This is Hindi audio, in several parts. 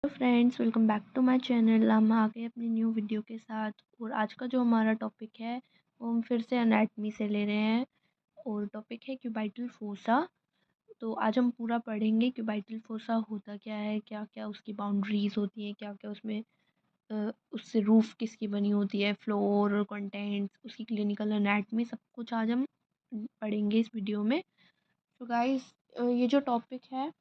Friends, welcome back to my channel. हम आ गए अपनी न्यू वीडियो के साथ। और आज का जो हमारा टॉपिक है वो हम फिर से एनाटमी से ले रहे हैं और टॉपिक है क्यूबाइटल फोसा। तो आज हम पूरा पढ़ेंगे क्यूबाइटल फोसा होता क्या है, क्या क्या उसकी बाउंड्रीज होती हैं, क्या क्या उसमें उससे रूफ किसकी बनी होती है, फ्लोर, कंटेंट्स, उसकी क्लिनिकल एनाटमी, सब कुछ आज हम पढ़ेंगे इस वीडियो में। तो गाइस, ये जो टॉपिक है,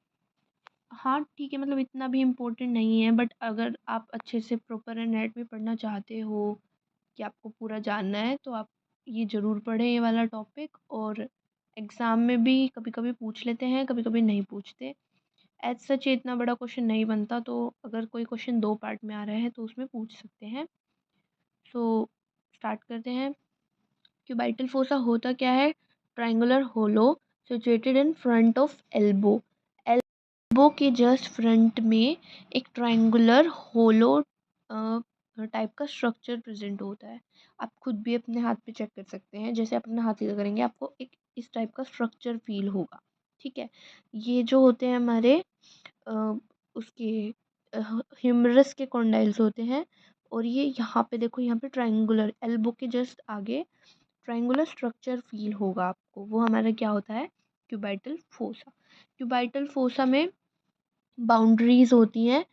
हाँ ठीक है, मतलब इतना भी इम्पोर्टेंट नहीं है, बट अगर आप अच्छे से प्रॉपर एनाटमी पढ़ना चाहते हो कि आपको पूरा जानना है तो आप ये ज़रूर पढ़ें ये वाला टॉपिक। और एग्ज़ाम में भी कभी कभी पूछ लेते हैं, कभी कभी नहीं पूछते। एज सच ये इतना बड़ा क्वेश्चन नहीं बनता, तो अगर कोई क्वेश्चन दो पार्ट में आ रहा है तो उसमें पूछ सकते हैं। सो स्टार्ट करते हैं। क्यूबाइटल फोसा होता क्या है? Triangular hollow situated in front of elbow. Elbow के जस्ट फ्रंट में एक ट्रायंगुलर होलो टाइप का स्ट्रक्चर प्रेजेंट होता है। आप खुद भी अपने हाथ पे चेक कर सकते हैं, जैसे आप अपना हाथ सीधा करेंगे आपको एक इस टाइप का स्ट्रक्चर फील होगा। ठीक है, ये जो होते हैं हमारे अ, उसके ह्यूमरस के कॉन्डाइल्स होते हैं। और ये यहाँ पे देखो, यहाँ पे ट्रायंगुलर एल्बो के जस्ट आगे ट्रायंगुलर स्ट्रक्चर फील होगा आपको, वो हमारा क्या होता है? Cubital fossa. क्यूबाइटल फोसा में बाउंड्रीज होती हैं।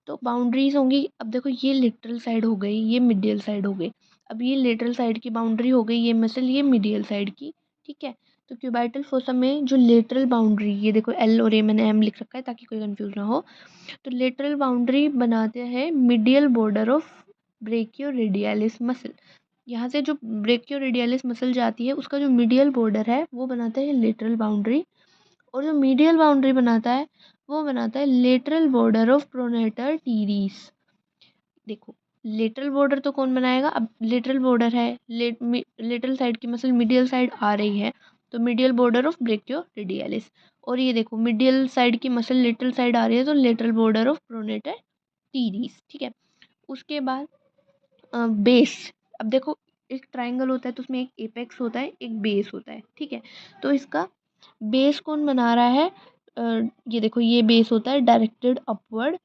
तो बाउंड्रीज होंगी, अब देखो ये लिटरल साइड हो गई, ये मिडियल साइड हो गई। अब ये लेटरल साइड की बाउंड्री हो गई, ये मसल ये मिडियल साइड की। ठीक है, तो क्यूबाइटल फोसा में जो लेटरल बाउंड्री, ये देखो एल और ए मैंने एम लिख रखा है ताकि कोई कंफ्यूज ना हो। तो लेटरल बाउंड्री बनाते हैं मिडियल बॉर्डर ऑफ ब्रेकियोरेडियलिस मसल। यहाँ से जो ब्रेकियोरेडियलिस मसल जाती है उसका जो मिडियल बॉर्डर है वो बनाता है लेटरल बाउंड्री। और जो मीडियल बाउंड्री बनाता है वो बनाता है लेटरल बॉर्डर ऑफ प्रोनेटर टीरीस। देखो, लेटरल बॉर्डर तो कौन बनाएगा? अब लेटरल बॉर्डर है, लेटरल साइड की मसल मिडियल साइड आ रही है, तो मिडियल बॉर्डर ऑफ ब्रेकियोरेडियलिस। और ये देखो, मिडियल साइड की मसल लेटरल साइड आ रही है, तो लेटरल बॉर्डर ऑफ प्रोनेटर टीरीस। ठीक है, उसके बाद बेस। अब देखो, एक ट्रायंगल होता है तो उसमें एक एपेक्स होता है, एक बेस होता है। ठीक है, तो इसका बेस कौन बना रहा है? ये देखो, ये बेस होता है directed upward,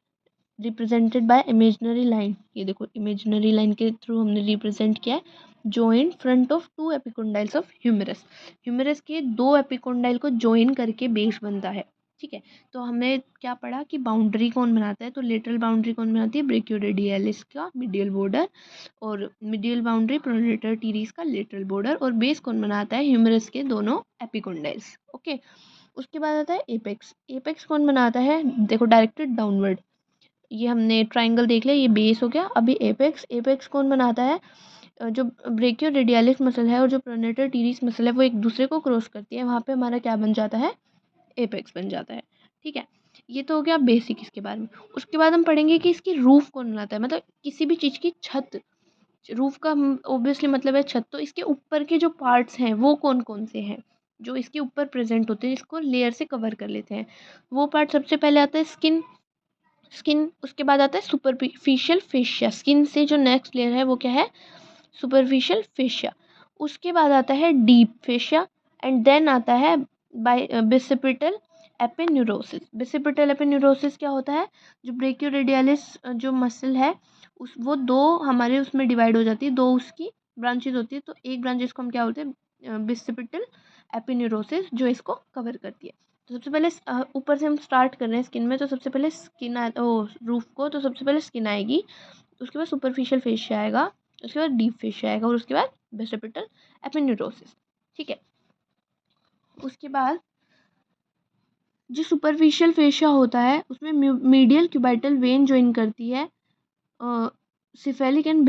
represented by imaginary line. ये देखो, इमेजिनरी लाइन के थ्रू हमने रिप्रेजेंट किया है। Joint front of two epicondyles of humerus. Humerus के दो एपिकोंडाइल को जॉइन करके बेस बनता है। ठीक है, तो हमने क्या पढ़ा कि बाउंड्री कौन बनाता है? तो लेटरल बाउंड्री कौन बनाती है? ब्रेकियोरेडियलिस का मिडियल बॉर्डर, और मिडियल बाउंड्री प्रोनेटर टीरीस का लेटरल बॉर्डर। और बेस कौन बनाता है? ह्यूमरस के दोनों एपिकोंडाइल्स। ओके, उसके बाद आता है एपेक्स। एपेक्स कौन बनाता है? देखो, डायरेक्टेड डाउनवर्ड। ये हमने ट्रायंगल देख लिया, ये बेस हो गया। अभी एपेक्स। एपेक्स कौन बनाता है? जो ब्रेकियोरेडियलिस मसल है और जो प्रोनेटर टीरीस मसल है वो एक दूसरे को क्रॉस करती है, वहाँ पे हमारा क्या बन जाता है? एपेक्स बन जाता है। ठीक है, ये तो हो गया बेसिक इसके बारे में। उसके बाद हम पढ़ेंगे कि इसकी रूफ कौन बनाता है, मतलब किसी भी चीज़ की छत। रूफ का ऑब्वियसली मतलब है छत, तो इसके ऊपर के जो पार्ट्स हैं वो कौन कौन से हैं जो इसके ऊपर प्रेजेंट होते हैं, जिसको लेयर से कवर कर लेते हैं। वो पार्ट सबसे पहले आता है स्किन। स्किन, उसके बाद आता है सुपरफिशियल फेशिया। स्किन से जो नेक्स्ट लेयर है वो क्या है? Superficial fascia. उसके बाद आता है डीप फेशिया, एंड देन आता है बाय बिसिपिटल एपिन्यूरोसिस। बिसिपिटल एपिन्यूरोसिस क्या होता है? जो ब्रेकियोरेडियलिस जो मसल है उस वो दो हमारे उसमें डिवाइड हो जाती है, दो उसकी ब्रांचेज होती है। तो एक ब्रांचेस को हम क्या बोलते हैं? बिसिपिटल एपिन्यूरोसिस, जो इसको कवर करती है। तो सबसे पहले ऊपर से हम स्टार्ट कर रहे हैं स्किन में, तो सबसे पहले स्किन रूफ को, तो सबसे पहले स्किन आएगी, उसके बाद सुपरफिशियल फेशिया आएगा, उसके बाद डीप फेशिया आएगा, और उसके बाद बेसिपिटल एपिन्यूरोसिस। ठीक है, उसके बाद जो सुपरफिशियल फेशिया होता है उसमें मीडियल क्यूबाइटल वेन ज्वाइन करती है सिफेलिक एंड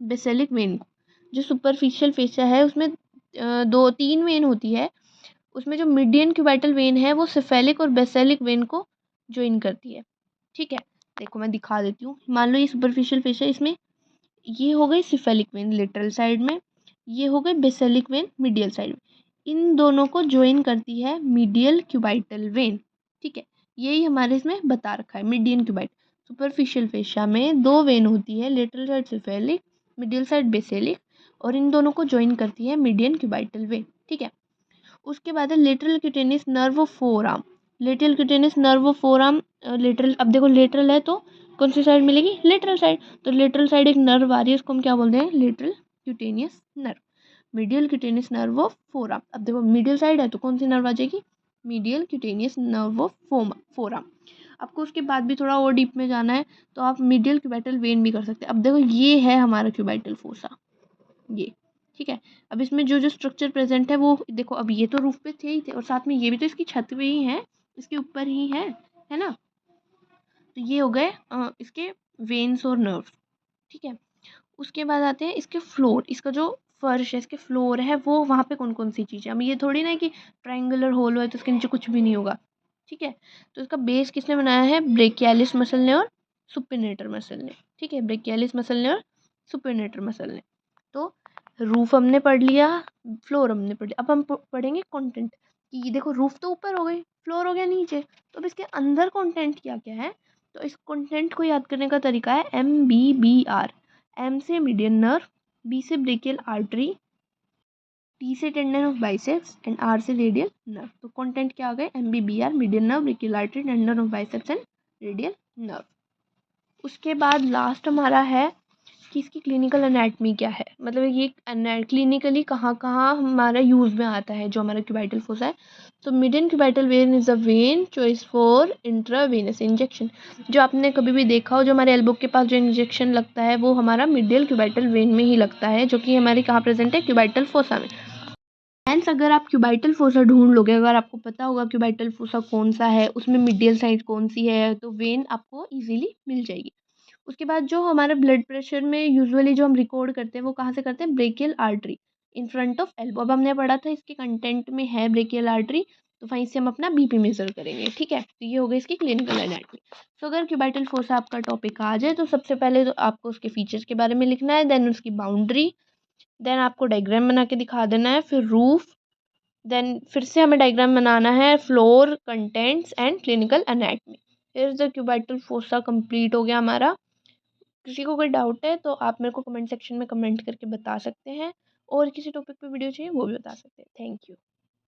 बेसेलिक वेन को। जो सुपरफिशियल फेशिया है उसमें दो तीन वेन होती है। उसमें जो मीडियन क्यूबाइटल वेन है वो सिफेलिक और बेसेलिक वेन को ज्वाइन करती है। ठीक है, देखो मैं दिखा देती हूँ। मान लो ये सुपरफिशियल फेशिया, इसमें ये हो गई सिफेलिक वेन लेटरल साइड में, ये हो गई बेसेलिक वेन मिडियल साइड में। इन दोनों को ज्वाइन करती है मीडियल क्यूबाइटल वेन। ठीक है, यही हमारे इसमें बता रखा है मीडियन क्यूबाइट। सुपरफिशियल फेशिया में दो वेन होती है, lateral side cephalic, medial side basilic, और इन दोनों को ज्वाइन करती है मीडियन क्यूबाइटल वेन। ठीक है, उसके बाद है lateral cutaneous nerve of four arm. Lateral cutaneous nerve of forearm, lateral, अब देखो लेटरल है तो कौन सी साइड मिलेगी, लेटरल साइड, तो लेटरल साइड एक नर्व आ रही है, उसको हम क्या बोलते हैं, lateral cutaneous nerve. Medial cutaneous nerve of forearm, अब देखो मीडियल साइड है तो कौन सी नर्व आ जाएगी, medial cutaneous nerve of forearm. आपको उसके बाद भी थोड़ा और डीप में जाना है तो आप मीडियल क्यूबाइटल वेन भी कर सकते हैं। अब देखो ये है हमारा क्यूबाइटल फोसा, ये ठीक है। अब इसमें जो जो स्ट्रक्चर प्रेजेंट है वो देखो, अब ये तो रूफ पे थे ही थे और साथ में ये भी तो इसकी छत पे ही है, इसके ऊपर ही है ना। तो ये हो गए इसके वेन्स और नर्व्स, ठीक है। उसके बाद आते हैं इसके फ्लोर, इसका जो फर्श है, इसके फ्लोर है, वो वहाँ पे कौन कौन सी चीज़ें, अब ये थोड़ी ना है कि ट्रायंगुलर होल है तो उसके नीचे कुछ भी नहीं होगा, ठीक है। तो इसका बेस किसने बनाया है, ब्रेकियालिस मसल ने और सुपिनेटर मसल ने, ठीक है, ब्रेकियालिस मसल ने और सुपिनेटर मसल ने। तो रूफ हमने पढ़ लिया, फ्लोर हमने पढ़ लिया, अब हम पढ़ेंगे कंटेंट कि ये देखो रूफ तो ऊपर हो गई, फ्लोर हो गया नीचे, तो अब इसके अंदर कंटेंट क्या क्या है। तो इस कंटेंट को याद करने का तरीका है MBBR। एम से मीडियन नर्व, बी से ब्रेकियल आर्टरी, टी से tendon of biceps and R से रेडियल नर्व। तो कंटेंट क्या आ गए, MBBR, median nerve, brachial artery, tendon of biceps and radial nerve. उसके बाद लास्ट हमारा है कि इसकी क्लिनिकल एनाटमी क्या है, मतलब ये क्लिनिकली कहाँ कहाँ हमारा यूज़ में आता है जो हमारा क्यूबाइटल फोसा है। तो median cubital when is a when choice for intravenous injection. जो आपने कभी भी देखा हो, जो हमारे एल्बो के पास जो इंजेक्शन लगता है वो हमारा मिडियल क्यूबाइटल वेन में ही लगता है, जो कि हमारे कहाँ प्रेजेंट है, क्यूबाइटल फोसा में। हेंस अगर आप क्यूबाइटल फोसा ढूंढ लोगे, अगर आपको पता होगा क्यूबाइटल फोसा कौन सा है, उसमें मिडियल साइड कौन सी है, तो वेन आपको इजीली मिल जाएगी। उसके बाद जो हमारा ब्लड प्रेशर में यूजुअली जो हम रिकॉर्ड करते हैं वो कहाँ से करते हैं, brachial artery in front of elbow. अब हमने पढ़ा था इसके कंटेंट में है ब्रेकियल आर्टरी, तो वहीं से हम अपना बीपी मेजर करेंगे, ठीक है। तो ये हो गई इसकी क्लिनिकल एनाटमी। तो अगर क्यूबाइटल फोसा आपका टॉपिक आ जाए तो सबसे पहले तो आपको उसके फीचर्स के बारे में लिखना है, देन उसकी बाउंड्री, देन आपको डायग्राम बना के दिखा देना है, फिर रूफ, देन फिर से हमें डायग्राम बनाना है, floor, contents and clinical anatomy. फिर द क्यूबाइटल फोसा कंप्लीट हो गया हमारा। किसी को कोई डाउट है तो आप मेरे को कमेंट सेक्शन में कमेंट करके बता सकते हैं, और किसी टॉपिक पे वीडियो चाहिए वो भी बता सकते हैं। Thank you.